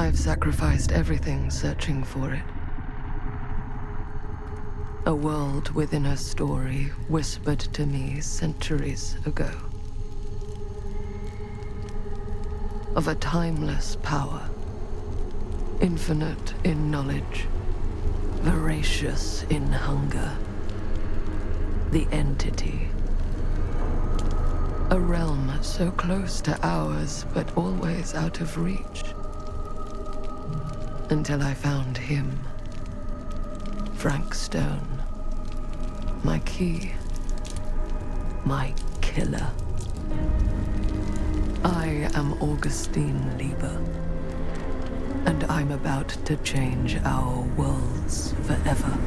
I've sacrificed everything searching for it. A world within a story whispered to me centuries ago. Of a timeless power, infinite in knowledge, voracious in hunger. The entity. A realm so close to ours, but always out of reach. Until I found him. Frank Stone. My key. My killer. I am Augustine Lieber. And I'm about to change our worlds forever.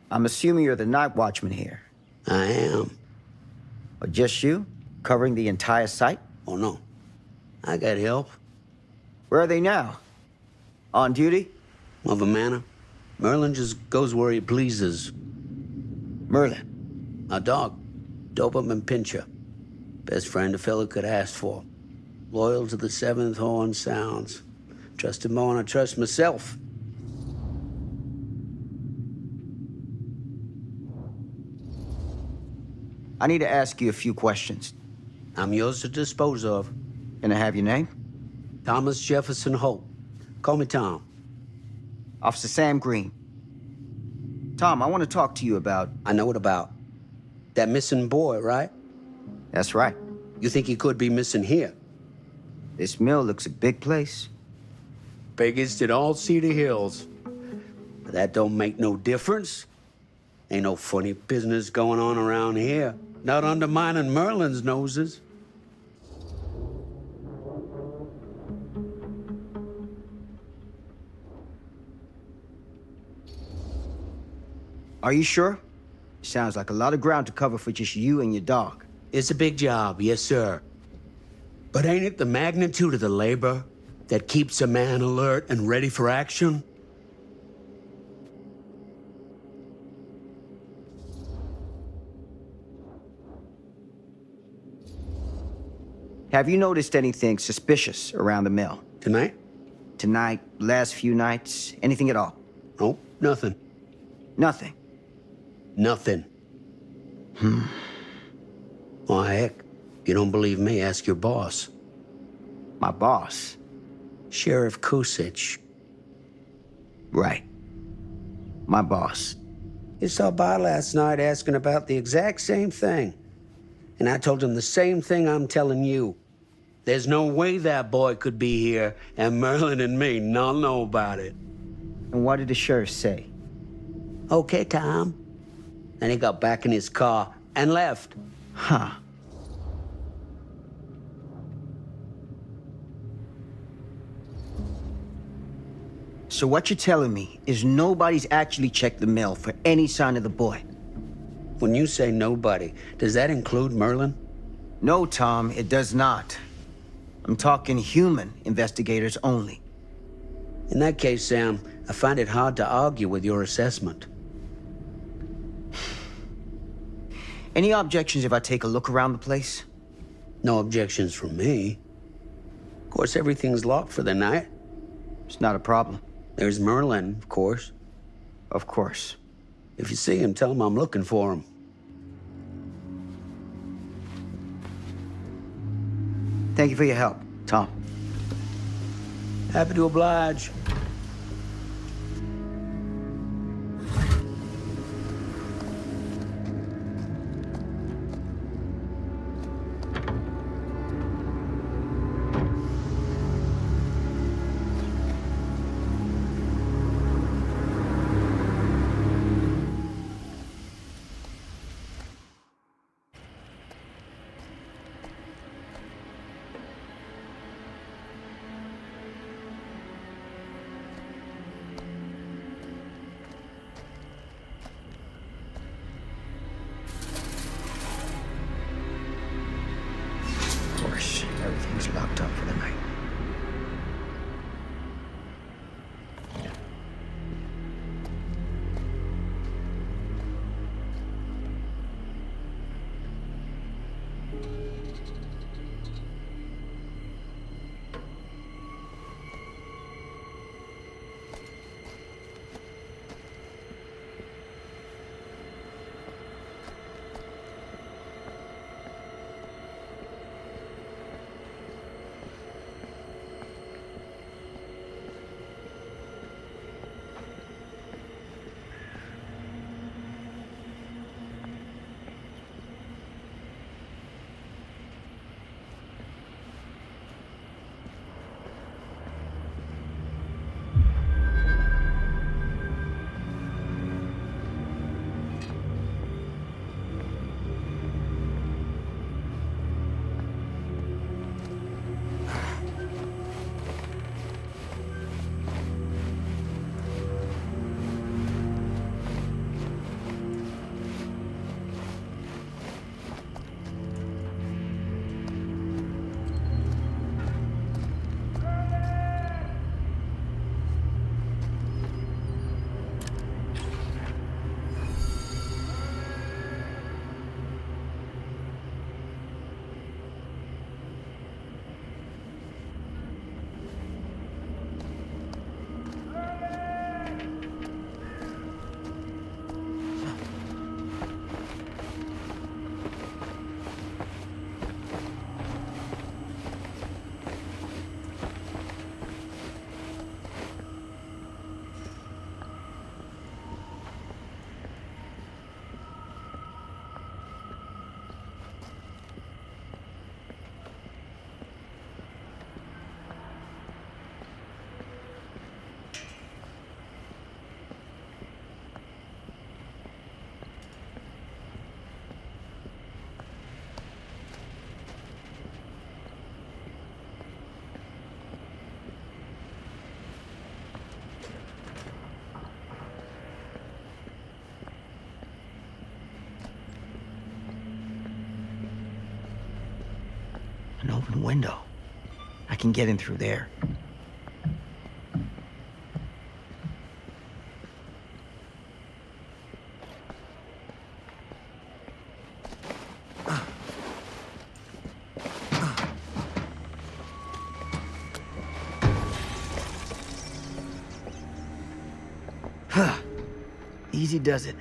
I'm assuming you're the night watchman here. I am. Or just you? Covering the entire site? Oh, no. I got help. Where are they now? On duty? Of a manner. Merlin just goes where he pleases. Merlin? A dog. Doberman Pinscher. Best friend a fella could ask for. Loyal to the seventh horn sounds. Trust him more than I trust myself. I need to ask you a few questions. I'm yours to dispose of. Can I have your name? Thomas Jefferson Holt. Call me Tom. Officer Sam Green. Tom, I want to talk to you about... I know what about. That missing boy, right? That's right. You think he could be missing here? This mill looks a big place. Biggest in all Cedar Hills. But that don't make no difference. Ain't no funny business going on around here. Not undermining Merlin's noses. Are you sure? Sounds like a lot of ground to cover for just you and your dog. It's a big job, yes, sir. But ain't it the magnitude of the labor that keeps a man alert and ready for action? Have you noticed anything suspicious around the mill? Tonight? Tonight, last few nights, anything at all? Nope, nothing. Nothing. Nothing. Why, heck, you don't believe me, ask your boss. My boss? Sheriff Kusich. Right. My boss. He stopped by last night asking about the exact same thing. And I told him the same thing I'm telling you. There's no way that boy could be here and Merlin and me not know about it. And what did the sheriff say? Okay, Tom. Then he got back in his car and left. Huh. So what you're telling me is nobody's actually checked the mill for any sign of the boy? When you say nobody, does that include Merlin? No, Tom, it does not. I'm talking human investigators only. In that case, Sam, I find it hard to argue with your assessment. Any objections if I take a look around the place? No objections from me. Of course, everything's locked for the night. It's not a problem. There's Merlin, of course. Of course. If you see him, tell him I'm looking for him. Thank you for your help, Tom. Happy to oblige. Of course, everything's locked up for the night. An open window. I can get in through there. Easy does it.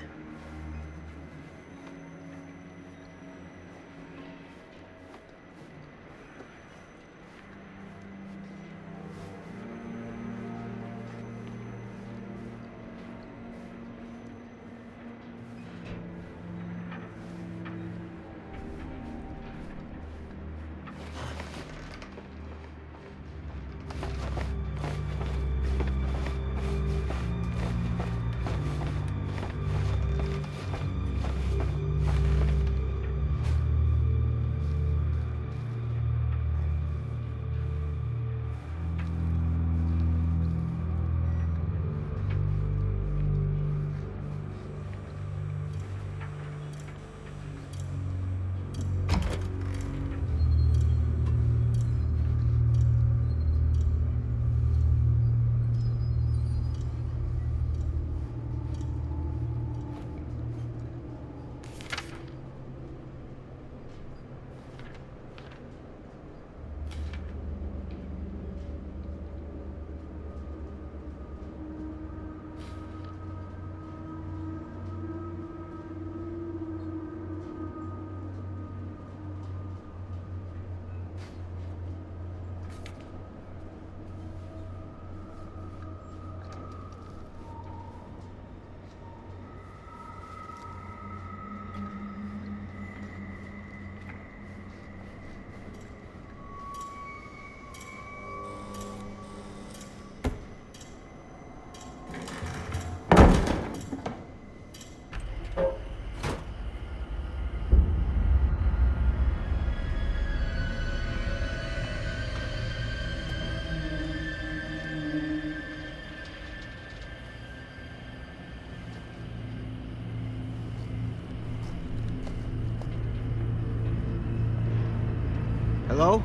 Hello?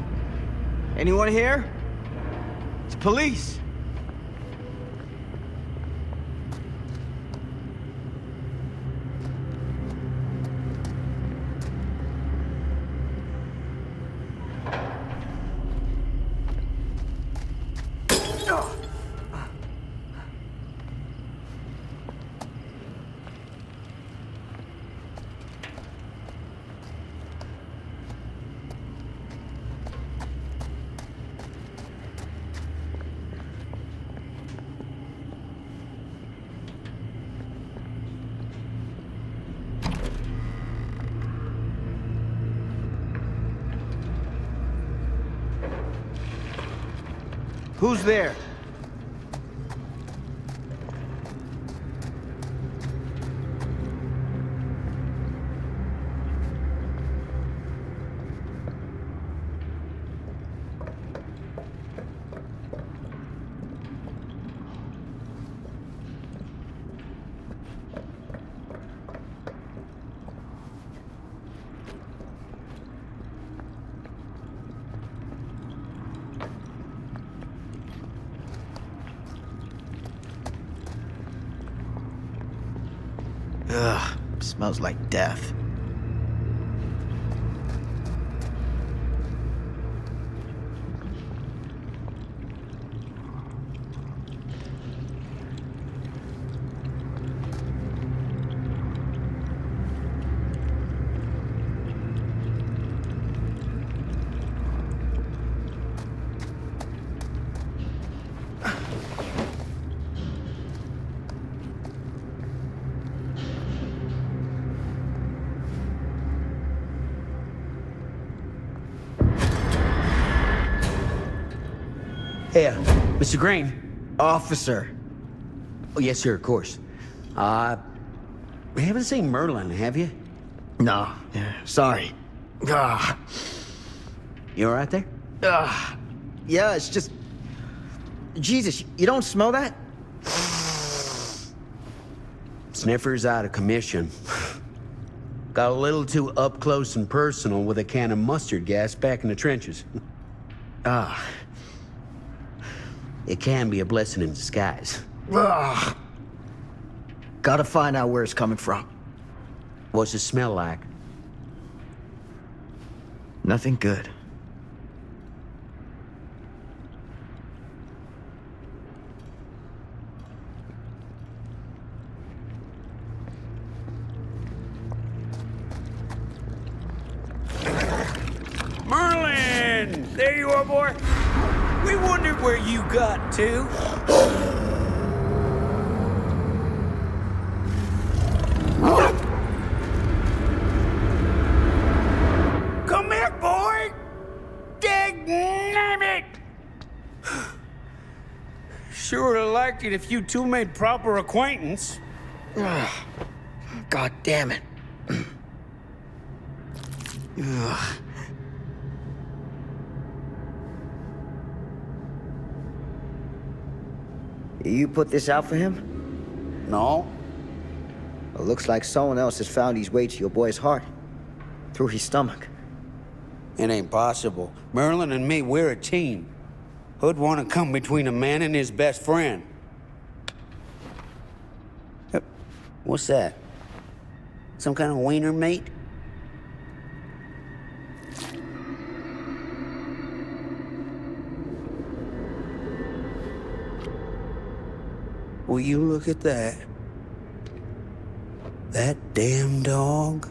Anyone here? It's police. Who's there? Ugh, smells like death. Hey, Mr. Green. Officer. Oh, yes, sir, of course. You haven't seen Merlin, have you? No, sorry. Ah, You all right there? yeah, it's just... Jesus, you don't smell that? Sniffer's out of commission. Got a little too up close and personal with a can of mustard gas back in the trenches. it can be a blessing in disguise. Ugh. Gotta find out where it's coming from. What's it smell like? Nothing good. Merlin! There you are, boy. We wondered where you got to. Come here, boy! Dang it! Sure would have liked it if you two made proper acquaintance. Ugh. God damn it. Ugh. You put this out for him? No? It looks like someone else has found his way to your boy's heart. Through his stomach. It ain't possible. Merlin and me, we're a team. Who'd want to come between a man and his best friend? What's that? Some kind of wiener meat? Will you look at that? That damn dog?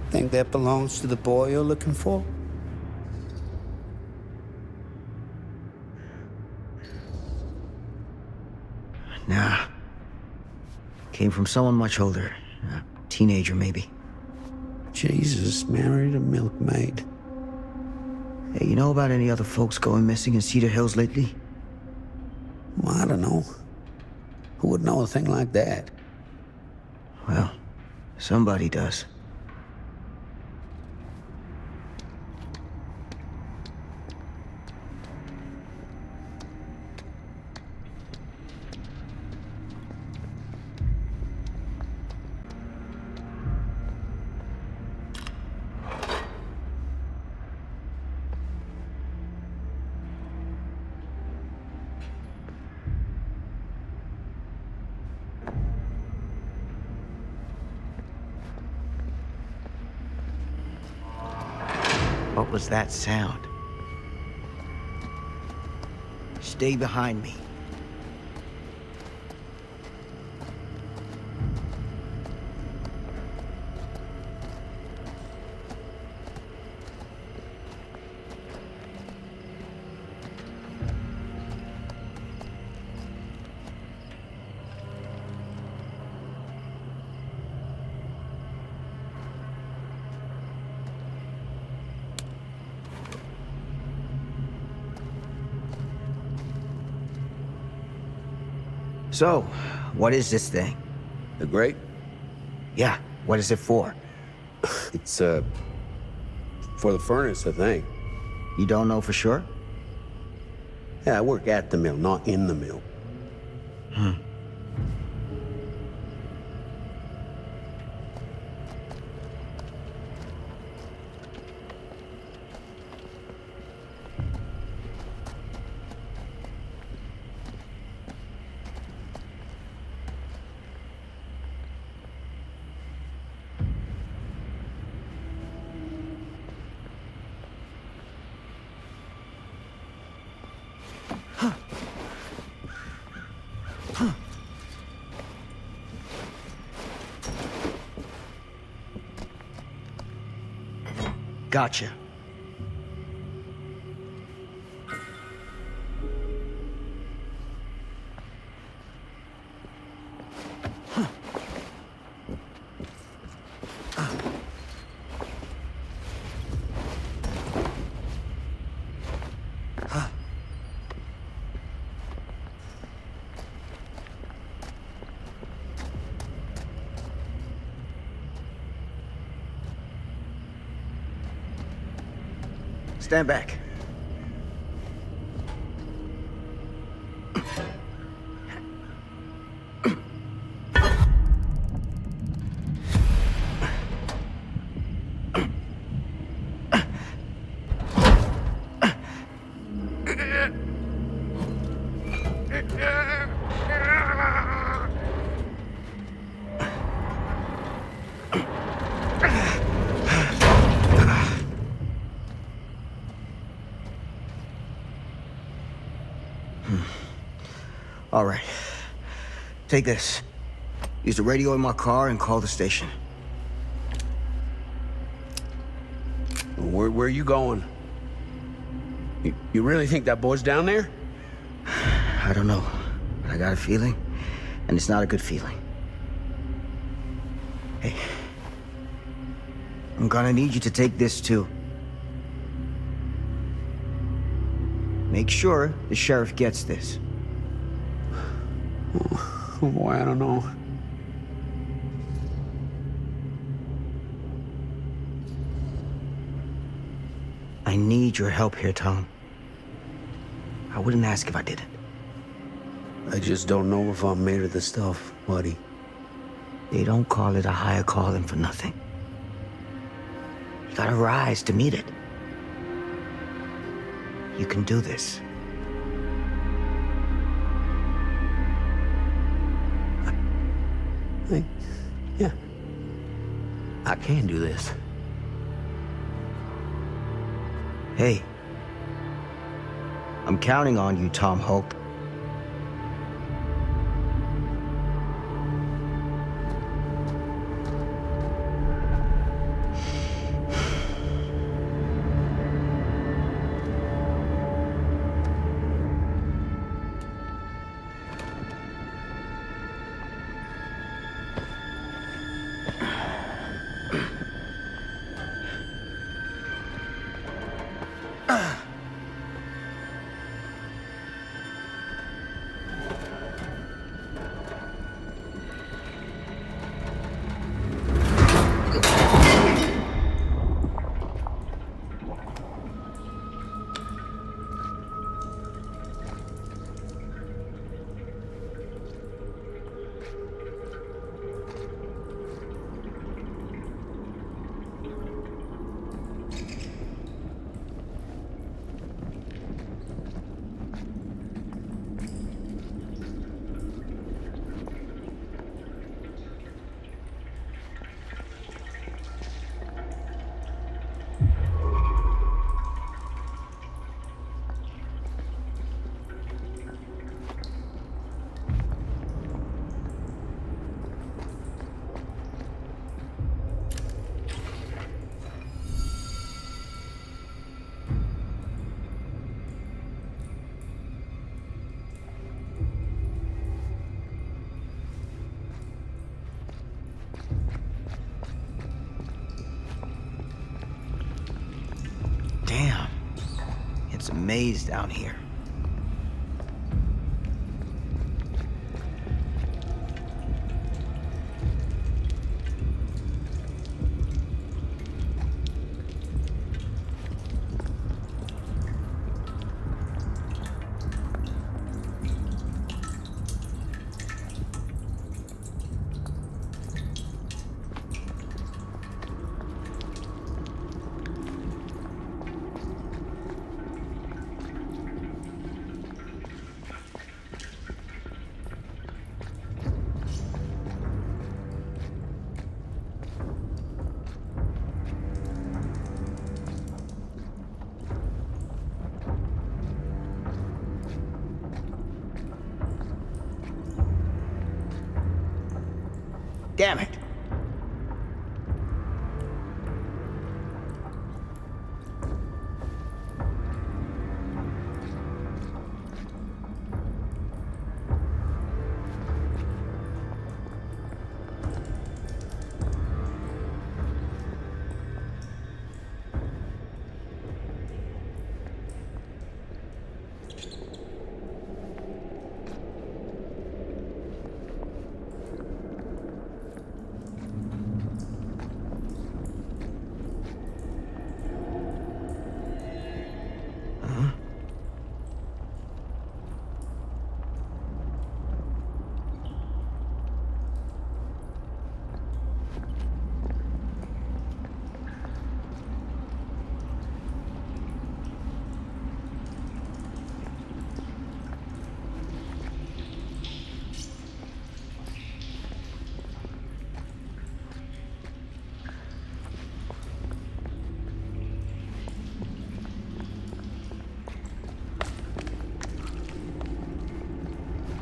Think that belongs to the boy you're looking for? Nah. Came from someone much older. A teenager, maybe. Jesus married a milkmaid. Hey, you know about any other folks going missing in Cedar Hills lately? Well, I don't know. Who would know a thing like that? Well, somebody does. What was that sound? Stay behind me. So, what is this thing? The grate? Yeah, what is it for? It's, for the furnace, I think. You don't know for sure? Yeah, I work at the mill, not in the mill. Gotcha. Stand back. All right. Take this. Use the radio in my car and call the station. Where are you going? You really think that boy's down there? I don't know, but I got a feeling, and it's not a good feeling. Hey, I'm gonna need you to take this too. Make sure the sheriff gets this. Oh boy, I don't know. I need your help here, Tom. I wouldn't ask if I didn't. I just don't know if I'm made of the stuff, buddy. They don't call it a higher calling for nothing. You gotta rise to meet it. You can do this. Yeah. I can do this. Hey. I'm counting on you, Tom Hope. Damn. It's a maze down here. Damn it.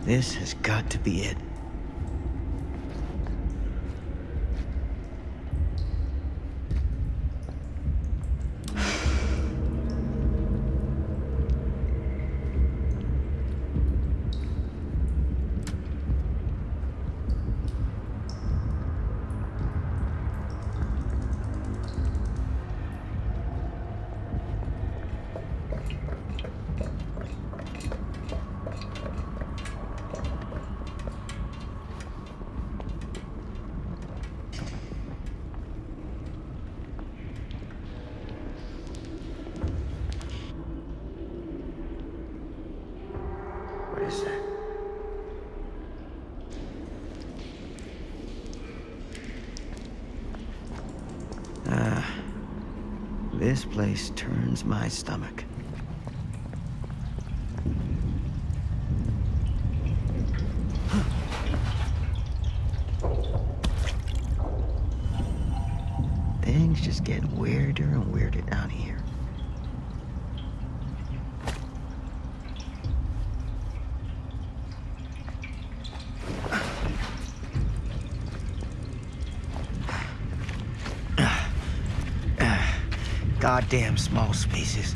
This has got to be it. What is that? This place turns my stomach. Things just get weirder and weirder down here. Goddamn small spaces.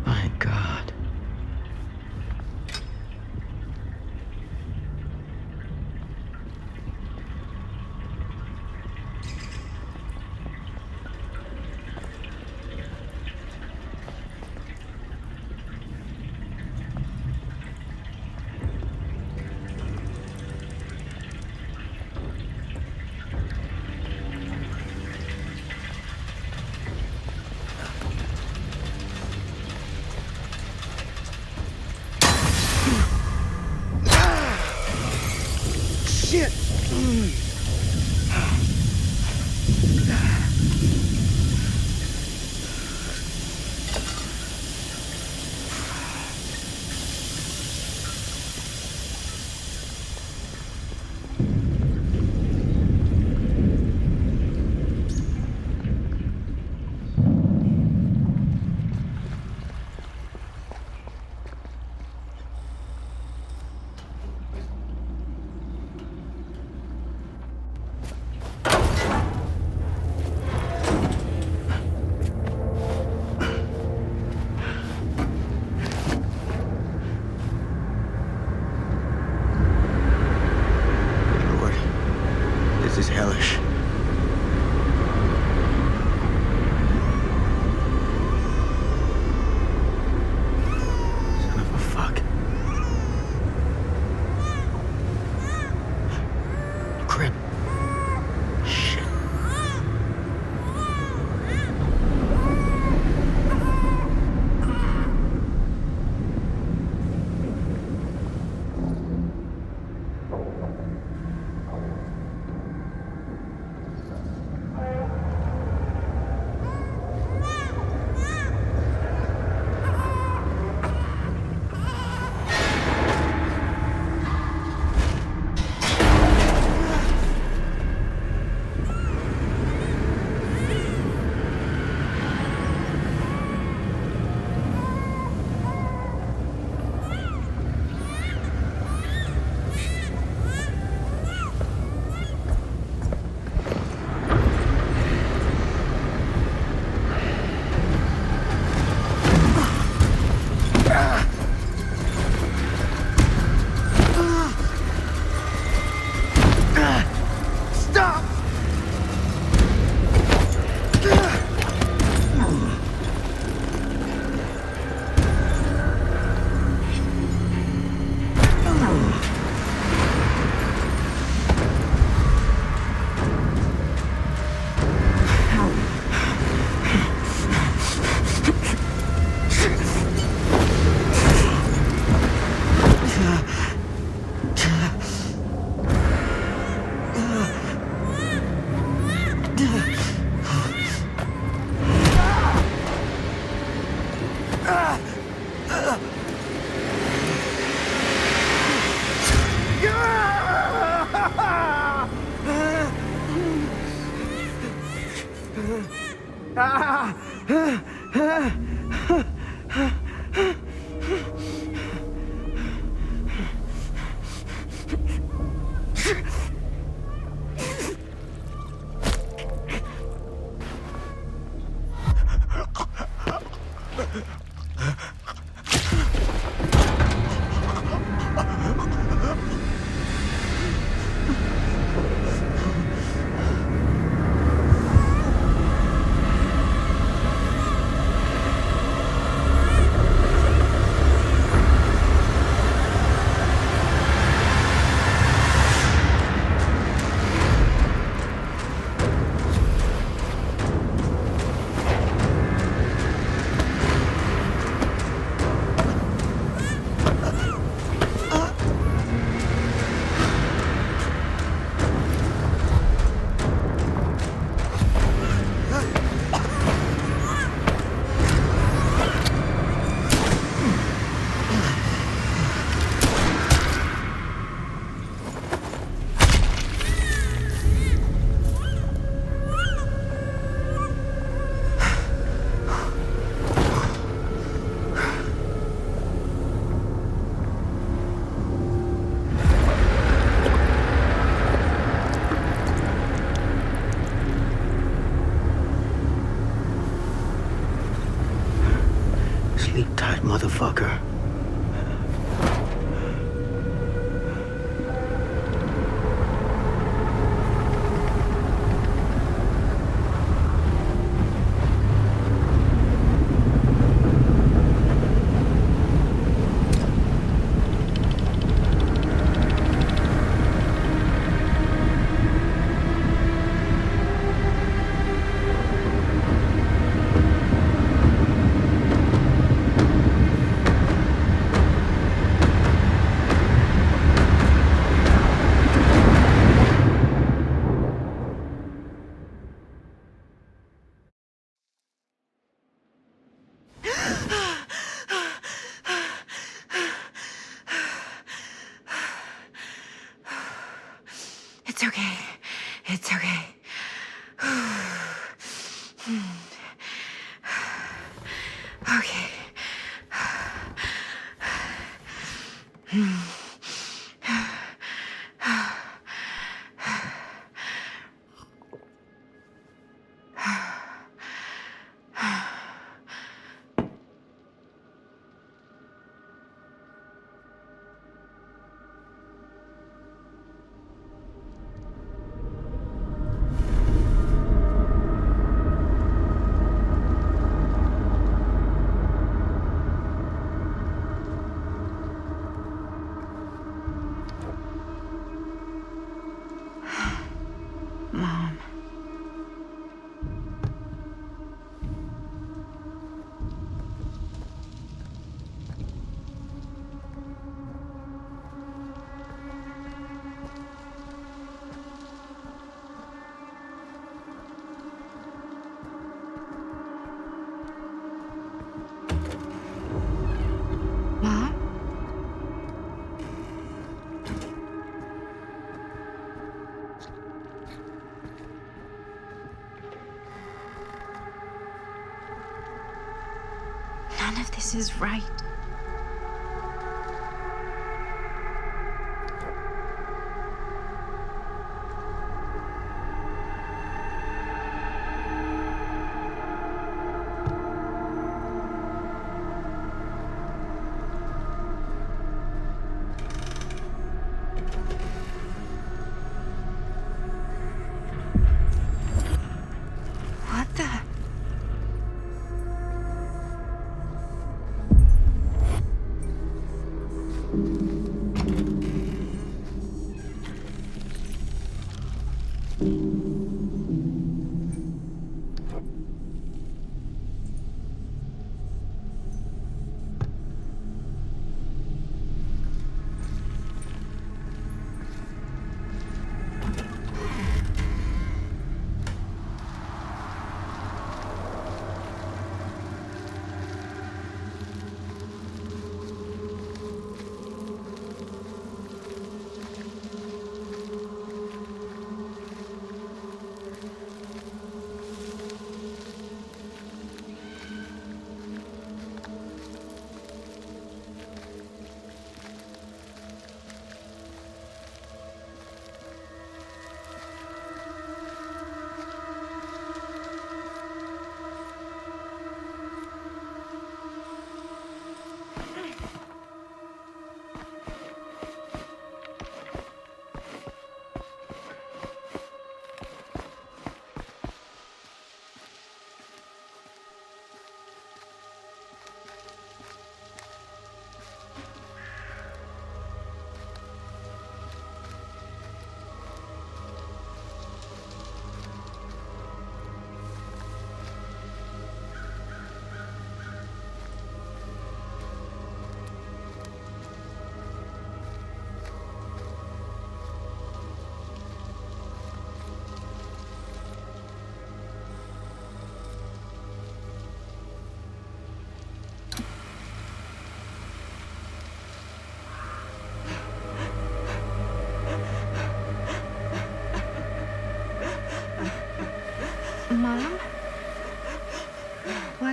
My God. Sleep tight, motherfucker. It's okay. It's okay. Okay. Mom. Mom? None of this is right. What the?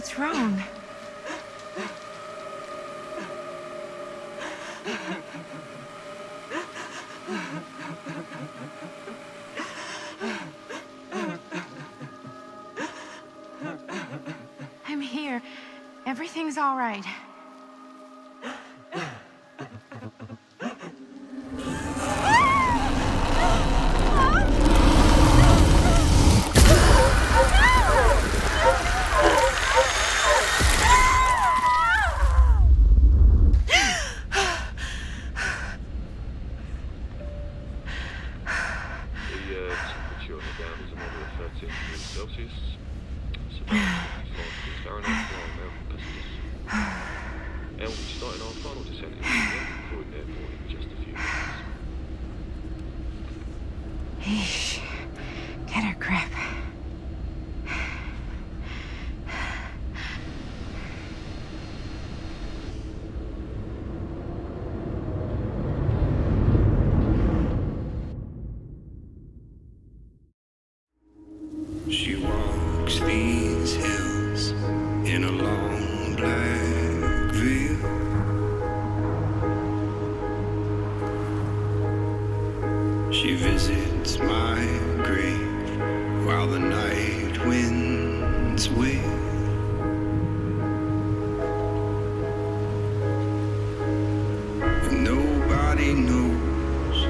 What's wrong? I'm here. Everything's all right. Temperature on the ground is a moderate 13 degrees Celsius. It's about 55 degrees Fahrenheit for our American passengers. And we'll be starting our final descent into Croydon Airport in just a few minutes. Eesh. Get her grip. She walks these hills in a long black veil. She visits my grave while the night winds wail. And nobody knows,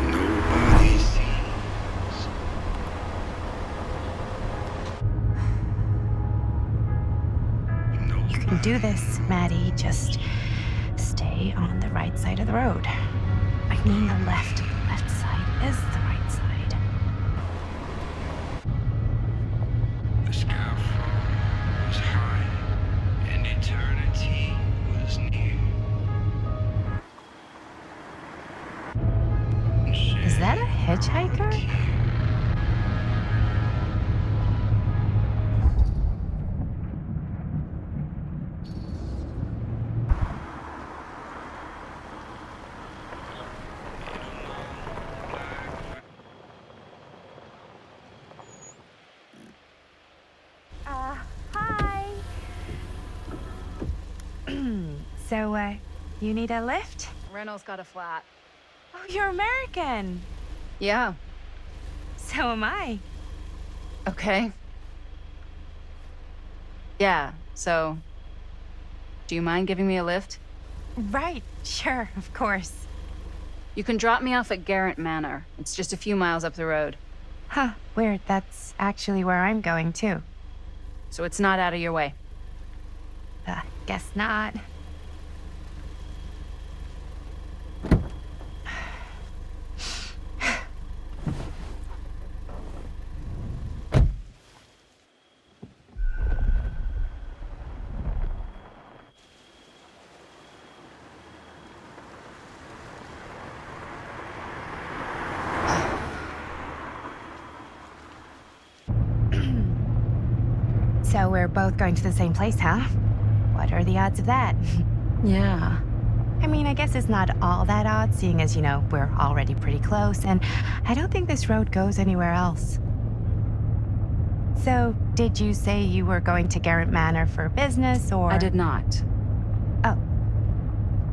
nobody sees. You can do this, Maddie. Just stay on the right side of the road. I mean the left. The left side is the right side. The skyfall was high and eternity was near. Is that a hitchhiker? Hi. So, you need a lift? Reynolds got a flat. Oh, you're American. Yeah. So am I. Okay. Yeah, so... Do you mind giving me a lift? Right, sure, of course. You can drop me off at Garrett Manor. It's just a few miles up the road. Huh, weird. That's actually where I'm going, too. So it's not out of your way. Guess not. So we're both going to the same place, huh? What are the odds of that? Yeah. I mean, I guess it's not all that odd, seeing as, we're already pretty close, and I don't think this road goes anywhere else. So, did you say you were going to Garrett Manor for business, or...? I did not. Oh.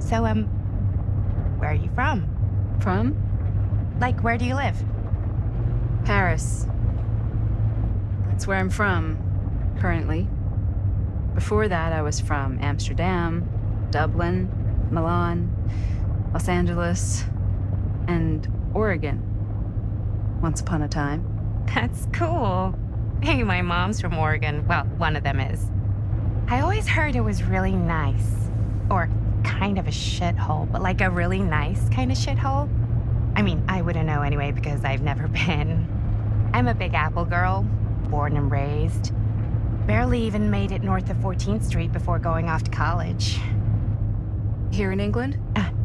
So, where are you from? From? Like, where do you live? Paris. That's where I'm from, currently. Before that, I was from Amsterdam, Dublin, Milan, Los Angeles, and Oregon. Once upon a time. That's cool. Hey, my mom's from Oregon. Well, one of them is. I always heard it was really nice. Or kind of a shithole, but like a really nice kind of shithole. I mean, I wouldn't know anyway because I've never been. I'm a Big Apple girl, born and raised. Barely even made it north of 14th Street before going off to college. Here in England?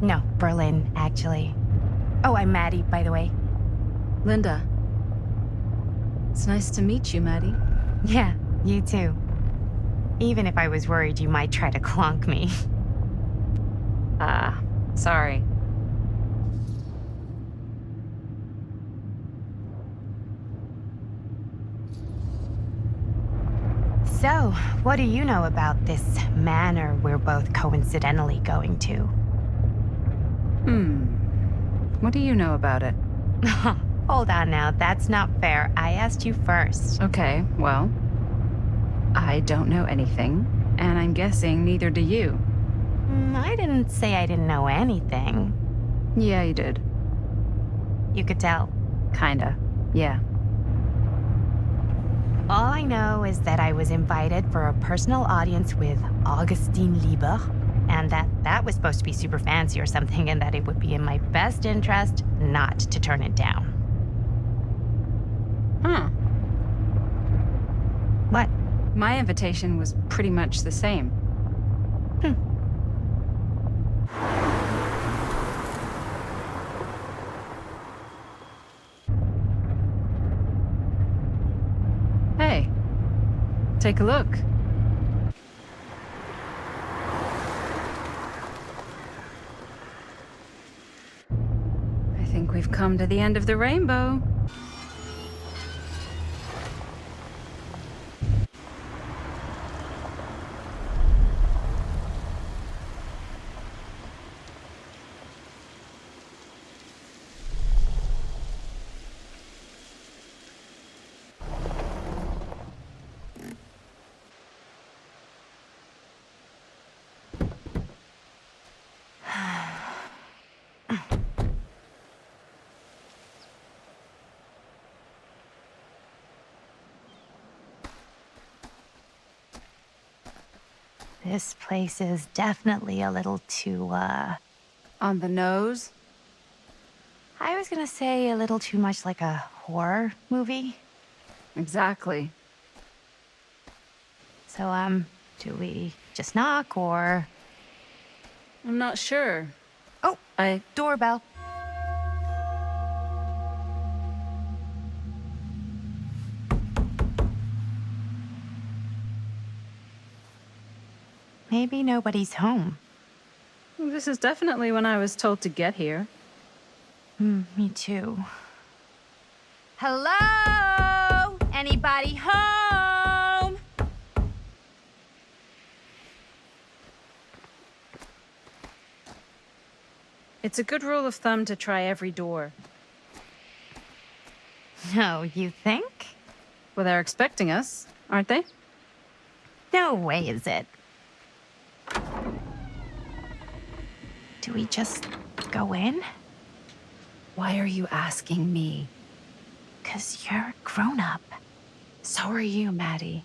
No, Berlin, actually. Oh, I'm Maddie, by the way. Linda. It's nice to meet you, Maddie. Yeah, you too. Even if I was worried you might try to clonk me. Sorry. So, what do you know about this manor we're both coincidentally going to? What do you know about it? Hold on now, that's not fair. I asked you first. Okay, well, I don't know anything, and I'm guessing neither do you. I didn't say I didn't know anything. Yeah, you did. You could tell. Kinda. Yeah. All I know is that I was invited for a personal audience with Augustine Lieber, and that was supposed to be super fancy or something, and that it would be in my best interest not to turn it down. Huh. What? My invitation was pretty much the same. Hey, take a look. I think we've come to the end of the rainbow. This place is definitely a little too, On the nose? I was gonna say a little too much like a horror movie. Exactly. So, do we just knock or... I'm not sure. Oh, doorbell. Maybe nobody's home. This is definitely when I was told to get here. Me too. Hello? Anybody home? It's a good rule of thumb to try every door. No, you think? Well, they're expecting us, aren't they? No way is it. Do we just go in? Why are you asking me? 'Cause you're a grown-up. So are you, Maddie.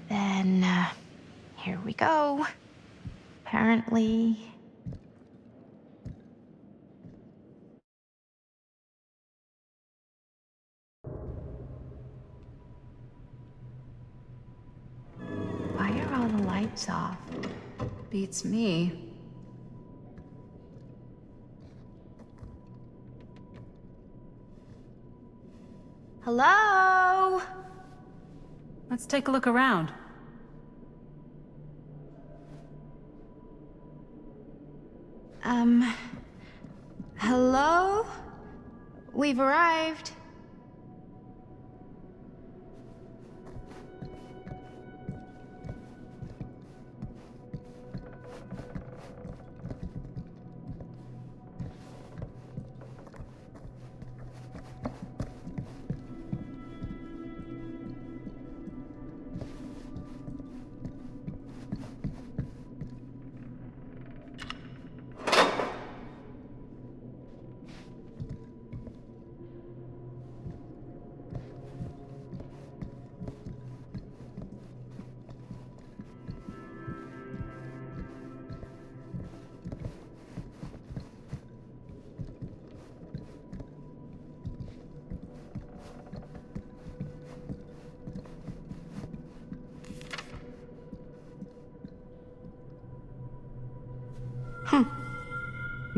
Then, here we go. Apparently... Why are all the lights off? Beats me. Hello? Let's take a look around. Hello? We've arrived.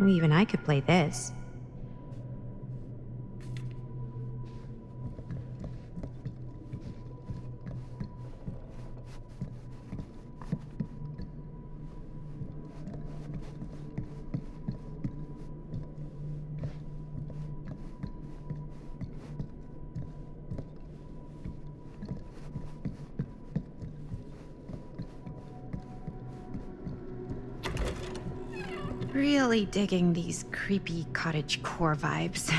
Even I could play this. Really digging these creepy cottage core vibes.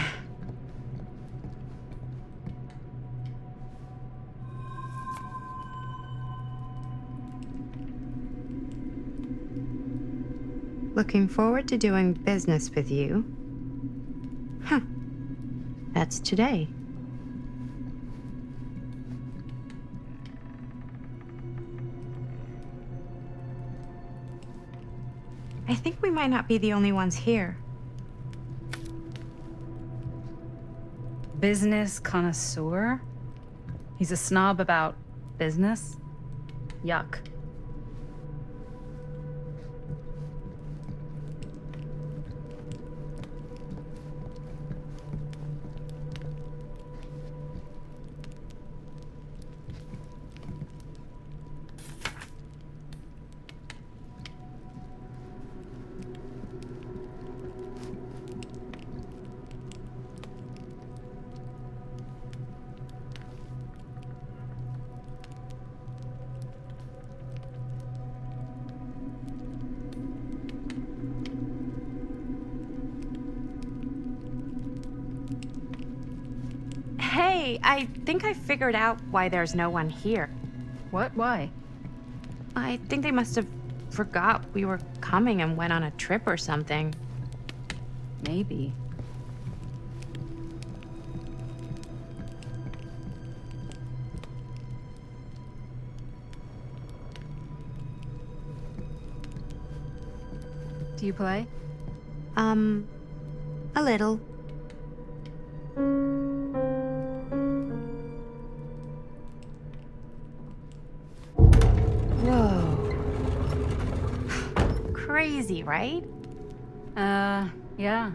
Looking forward to doing business with you. Huh. That's today. I think we might not be the only ones here. Business connoisseur? He's a snob about business? Yuck. Hey, I think I figured out why there's no one here. What? Why? I think they must have forgot we were coming and went on a trip or something. Maybe. Do you play? A little. Whoa. Crazy, right? Yeah.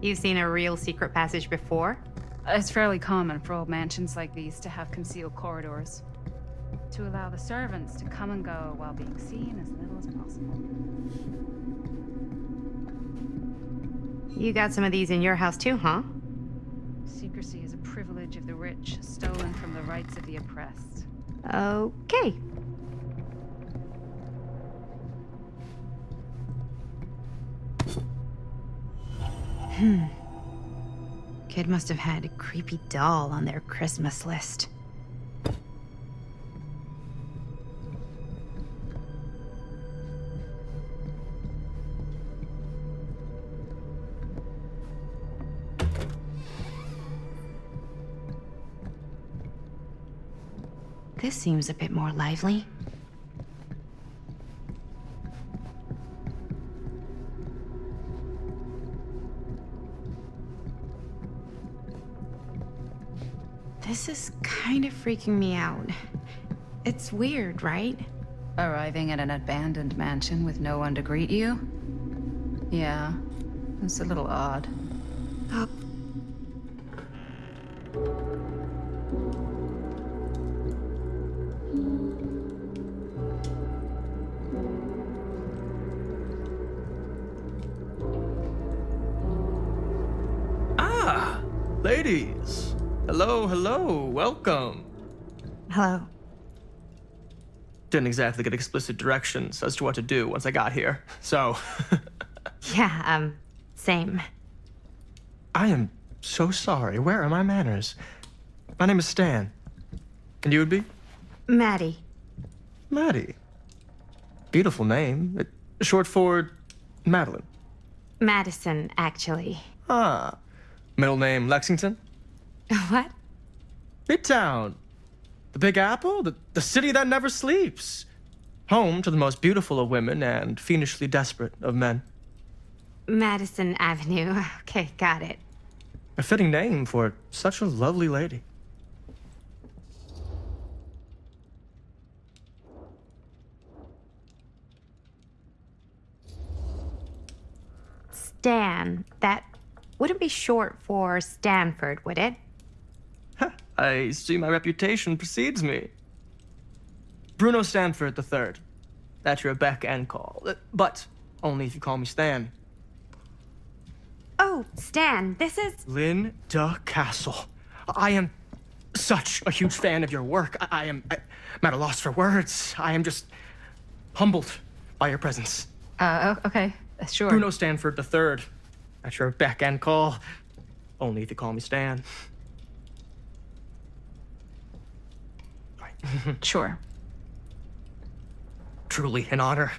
You've seen a real secret passage before? It's fairly common for old mansions like these to have concealed corridors. To allow the servants to come and go while being seen as little as possible. You got some of these in your house too, huh? Secrecy is a privilege of the rich, stolen from the rights of the oppressed. Okay. Kid must have had a creepy doll on their Christmas list. This seems a bit more lively. This is kind of freaking me out. It's weird, right? Arriving at an abandoned mansion with no one to greet you? Yeah, it's a little odd. Oh. Ladies! Hello, hello, welcome. Hello. Didn't exactly get explicit directions as to what to do once I got here, so... Yeah, same. I am so sorry. Where are my manners? My name is Stan. And you would be? Maddie. Maddie. Beautiful name. Short for Madeline. Madison, actually. Ah. Middle name Lexington? What? Midtown. The Big Apple? The city that never sleeps. Home to the most beautiful of women and fiendishly desperate of men. Madison Avenue. Okay, got it. A fitting name for such a lovely lady. Stan. That wouldn't be short for Stanford, would it? I see my reputation precedes me. Bruno Stanford III. At your beck and call. But only if you call me Stan. Oh, Stan, this is... Linda Castle. I am such a huge fan of your work. I'm at a loss for words. I am just humbled by your presence. Okay, sure. Bruno Stanford III, at your beck and call. Only if you call me Stan. Sure. Truly an honor.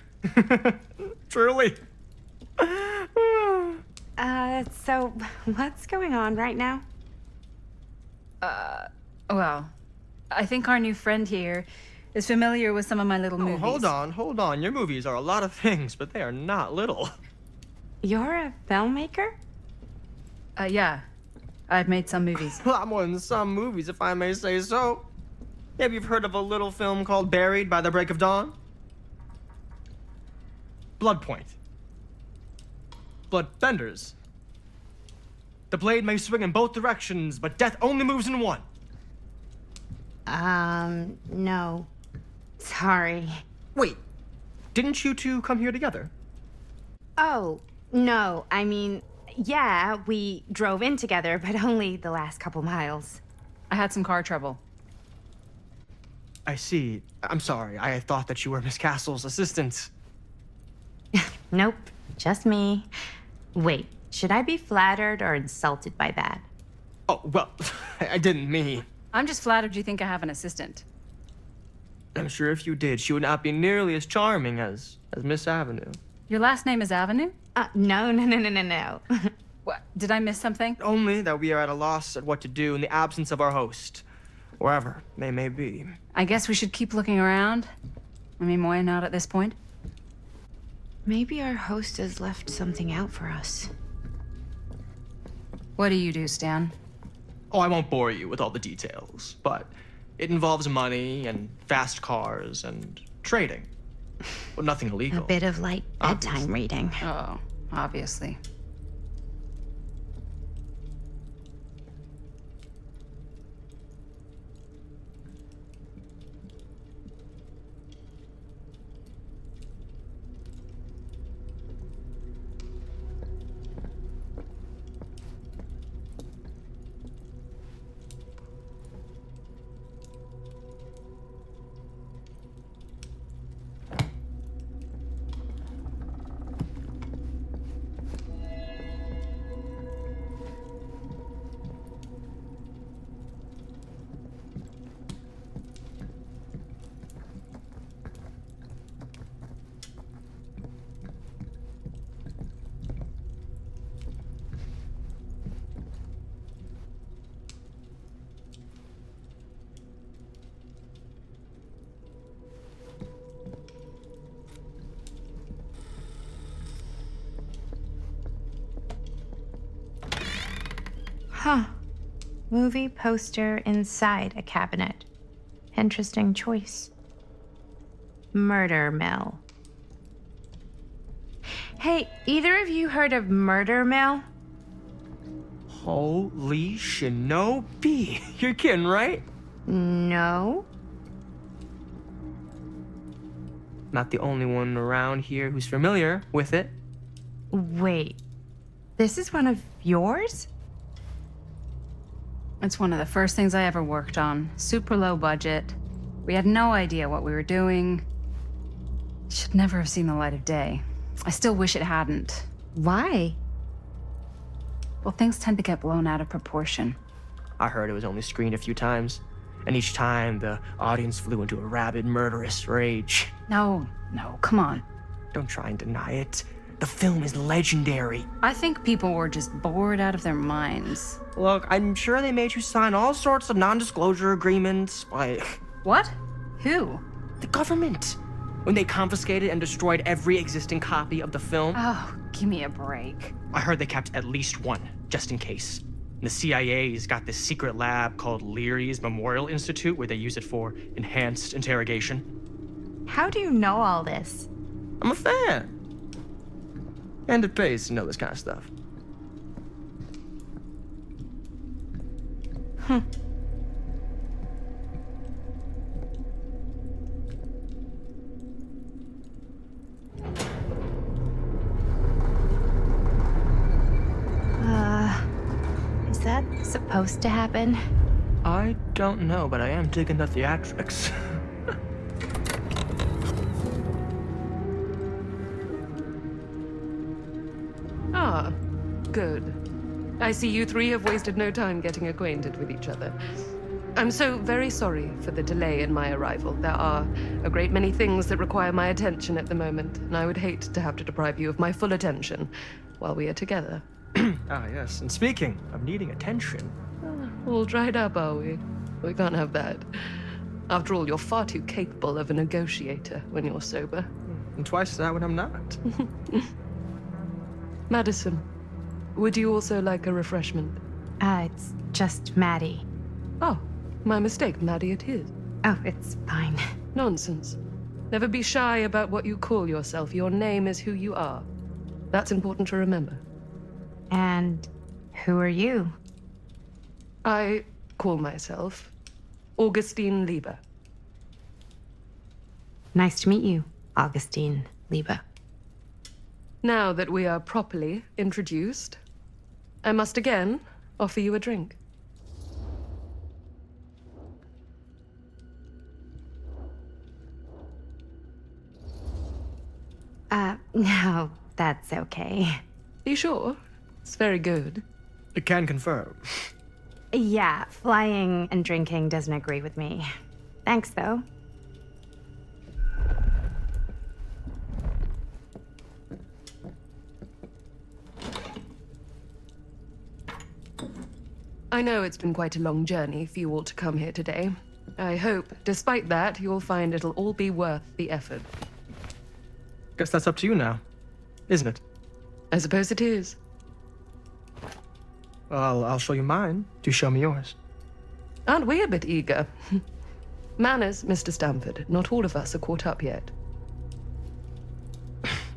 Truly. So what's going on right now? Well, I think our new friend here is familiar with some of my little movies. Hold on. Your movies are a lot of things, but they are not little. You're a filmmaker? Yeah. I've made some movies. A lot more than some movies, if I may say so. Maybe you've heard of a little film called Buried by the Break of Dawn? Blood Point. Bloodbenders. The blade may swing in both directions, but death only moves in one. No. Sorry. Wait, didn't you two come here together? Oh, no. I mean, yeah, we drove in together, but only the last couple miles. I had some car trouble. I see. I'm sorry. I thought that you were Miss Castle's assistant. Nope, just me. Wait, should I be flattered or insulted by that? Oh, well, I didn't mean. I'm just flattered you think I have an assistant. I'm sure if you did, she would not be nearly as charming as Miss Avenue. Your last name is Avenue? No. What? Did I miss something? Only that we are at a loss at what to do in the absence of our host, wherever they may be. I guess we should keep looking around. I mean, why not at this point? Maybe our host has left something out for us. What do you do, Stan? Oh, I won't bore you with all the details, but it involves money and fast cars and trading. Well, nothing A illegal. bit of light bedtime Obviously. reading. Oh, obviously. Huh. Movie poster inside a cabinet. Interesting choice. Murder Mill. Hey, either of you heard of Murder Mill? Holy shinobi. You're kidding, right? No. Not the only one around here who's familiar with it. Wait. This is one of yours? It's one of the first things I ever worked on. Super low budget. We had no idea what we were doing. Should never have seen the light of day. I still wish it hadn't. Why? Well, things tend to get blown out of proportion. I heard it was only screened a few times, and each time the audience flew into a rabid, murderous rage. No, come on. Don't try and deny it. The film is legendary. I think people were just bored out of their minds. Look, I'm sure they made you sign all sorts of non-disclosure agreements, like What? Who? the government, when they confiscated and destroyed every existing copy of the film. Oh, give me a break. I heard they kept at least one, just in case. And the CIA's got this secret lab called Leary's Memorial Institute where they use it for enhanced interrogation. How do you know all this? I'm a fan. And it pays to know this kind of stuff. Is that supposed to happen? I don't know, but I am digging the theatrics. good. I see you three have wasted no time getting acquainted with each other. I'm so very sorry for the delay in my arrival. There are a great many things that require my attention at the moment, and I would hate to have to deprive you of my full attention while we are together. Ah, yes. And speaking of needing attention, All dried up, are we? We can't have that. After all, you're far too capable of a negotiator when you're sober. and twice that when I'm not. Madison, would you also like a refreshment? It's just Maddie. Oh, my mistake. Maddie it is. Oh, it's fine. Nonsense. Never be shy about what you call yourself. Your name is who you are. That's important to remember. And who are you? I call myself Augustine Lieber. Nice to meet you, Augustine Lieber. Now that we are properly introduced, I must again offer you a drink. No, that's okay. Are you sure? It's very good. I can confirm. Yeah, flying and drinking doesn't agree with me. Thanks, though. I know it's been quite a long journey for you all to come here today. I hope, despite that, you'll find it'll all be worth the effort. Guess that's up to you now, isn't it? I suppose it is. Well, I'll show you mine. Do show me yours. Aren't we a bit eager? Manners, Mr. Stamford. Not all of us are caught up yet.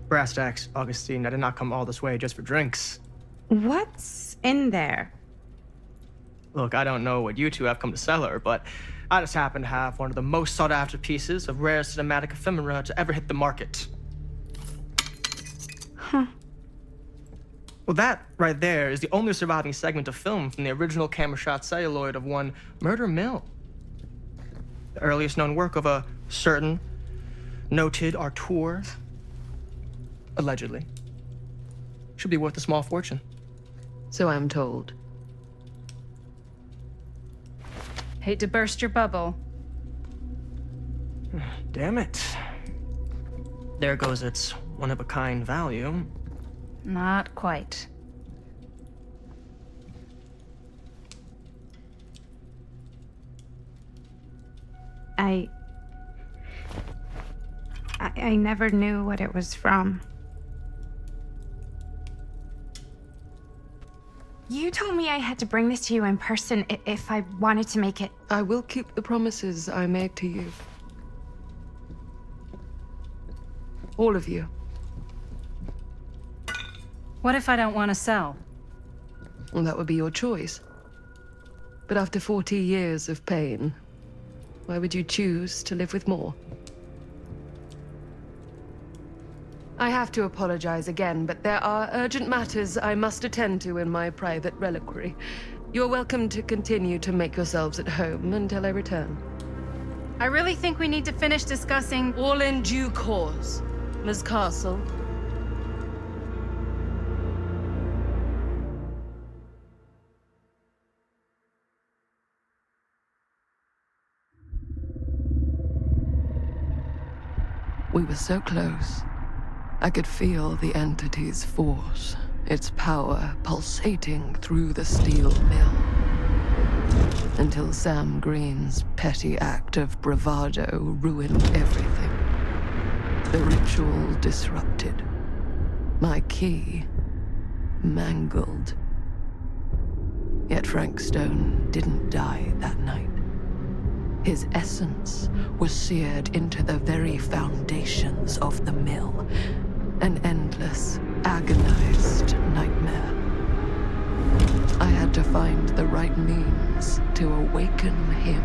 Brass tacks, Augustine. I did not come all this way just for drinks. What's in there? Look, I don't know what you two have come to cellar, but I just happen to have one of the most sought-after pieces of rare cinematic ephemera to ever hit the market. Huh. Well, that right there is the only surviving segment of film from the original camera shot celluloid of one Murder Mill. The earliest known work of a certain noted auteur, allegedly. Should be worth a small fortune. So I'm told. Hate to burst your bubble. Damn it. There goes its one-of-a-kind value. Not quite. I never knew what it was from. You told me I had to bring this to you in person if I wanted to make it. I will keep the promises I made to you. All of you. What if I don't want to sell? Well, that would be your choice. But after 40 years of pain, why would you choose to live with more? I have to apologize again, but there are urgent matters I must attend to in my private reliquary. You're welcome to continue to make yourselves at home until I return. I really think we need to finish discussing. All in due course, Ms. Castle. We were so close. I could feel the entity's force, its power pulsating through the steel mill. Until Sam Green's petty act of bravado ruined everything. The ritual disrupted. My key mangled. Yet Frank Stone didn't die that night. His essence was seared into the very foundations of the mill. An endless, agonized nightmare. I had to find the right means to awaken him.